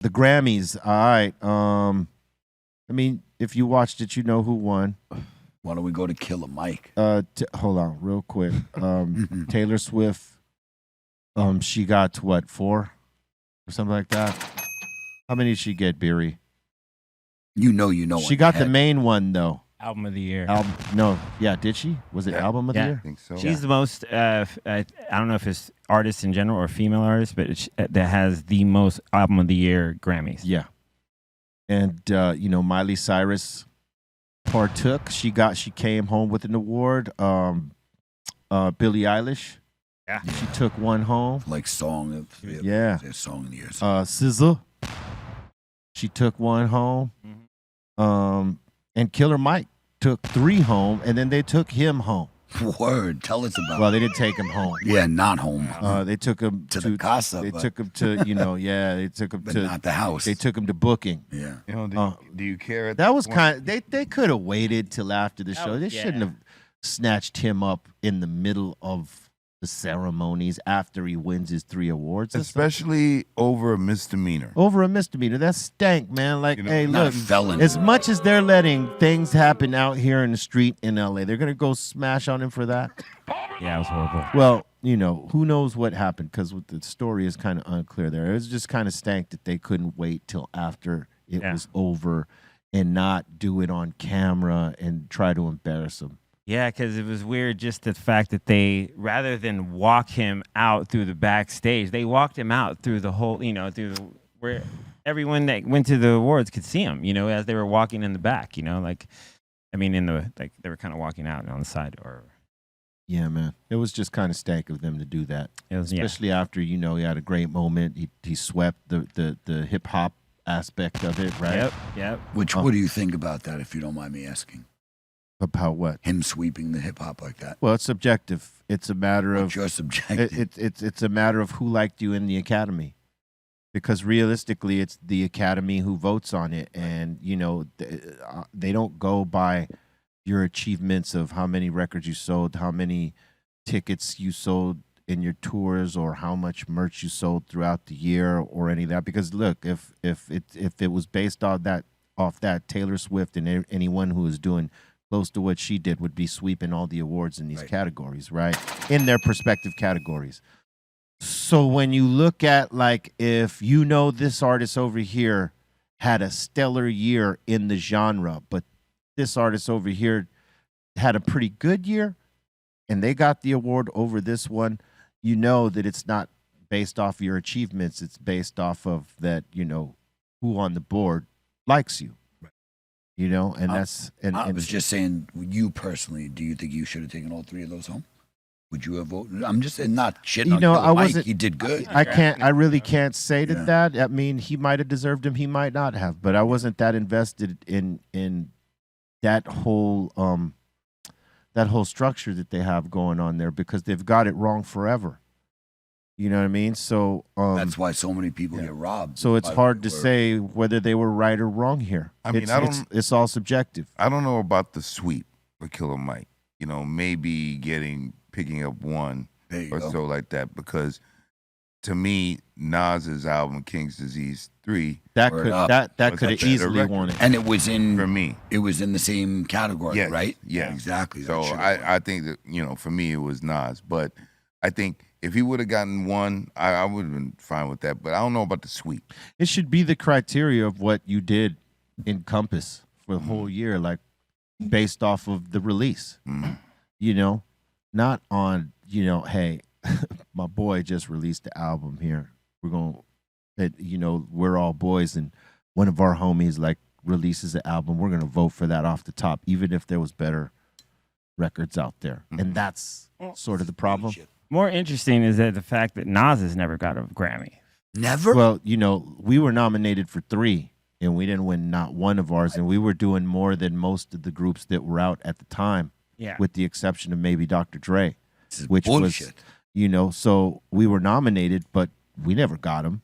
The Grammys. All right. I mean, if you watched it, you know who won. Why don't we go to Killer Mike? Hold on, real quick. Taylor Swift. She got what, 4 or something like that. How many did she get, Beery? You know. She got the main one though. Album of the year. No, yeah, did she? Was it album of the year? I think so. She's the most. I don't know if it's artist in general or female artist, but that has the most album of the year Grammys. Yeah. And Miley Cyrus partook. She came home with an award. Billie Eilish. Yeah. She took one home. Like song of yeah. Song of the year. SZA. She took one home. Mm-hmm. And Killer Mike took 3 home, and then they took him home. Word, tell us about. Well, they didn't take him home. Yeah, not home. They took him to the casa. They took him to, they took him but to not the house. They took him to booking. Yeah. Do you care? That was kind of they could have waited till after the show. They shouldn't have snatched him up in the middle of the ceremonies after he wins his 3 awards. Especially over a misdemeanor. Over a misdemeanor. That stank, man. Like, hey, look, felon. As much as they're letting things happen out here in the street in LA, they're going to go smash on him for that. Yeah, it was horrible. Well, who knows what happened, because the story is kind of unclear there. It was just kind of stank that they couldn't wait till after it was over and not do it on camera and try to embarrass him. Yeah, because it was weird just the fact that they, rather than walk him out through the backstage, they walked him out through the whole, where everyone that went to the awards could see him, as they were walking in the back, they were kind of walking out on the side or. Yeah, man. It was just kind of stank of them to do that. It was, especially after, he had a great moment. He swept the hip hop aspect of it, right? Yep. What do you think about that, if you don't mind me asking? About what? Him sweeping the hip hop like that. Well, it's subjective. It's a matter of your subjective. It's a matter of who liked you in the Academy, because realistically, it's the Academy who votes on it, and they don't go by your achievements of how many records you sold, how many tickets you sold in your tours, or how much merch you sold throughout the year, or any of that. Because look, if it was based off that, Taylor Swift and anyone who is doing close to what she did would be sweeping all the awards in these categories, right? In their respective categories. So when you look at, like, if this artist over here had a stellar year in the genre, but this artist over here had a pretty good year and they got the award over this one, that it's not based off your achievements. It's based off of that, who on the board likes you. And that's and I was just saying, you personally, do you think you should have taken all 3 of those home? Would you have voted? I'm just saying, not shitting on I Mike. wasn't. He did good. I really can't say to that. I mean, he might have deserved him. He might not have. But I wasn't that invested in that whole structure that they have going on there, because they've got it wrong forever. You know what I mean? So that's why so many people get robbed. So it's hard to say whether they were right or wrong here. I mean, it's all subjective. I don't know about the sweep for Killer Mike. Maybe picking up 1 or so like that, because to me, Nas's album King's Disease 3 that could have easily won it, and it was in for me. It was in the same category, right? Yeah, exactly. So I think that for me it was Nas, but I think if he would have gotten 1, I would have been fine with that. But I don't know about the sweep. It should be the criteria of what you did in Compass for the whole year, like based off of the release. Not on hey, my boy just released the album here. We're gonna, we're all boys, and one of our homies like releases an album. We're gonna vote for that off the top, even if there was better records out there. And that's sort of the problem. More interesting is that the fact that Nas has never got a Grammy. Never? Well, we were nominated for 3, and we didn't win not one of ours, and we were doing more than most of the groups that were out at the time, with the exception of maybe Dr. Dre, which bullshit. was, so we were nominated, but we never got him.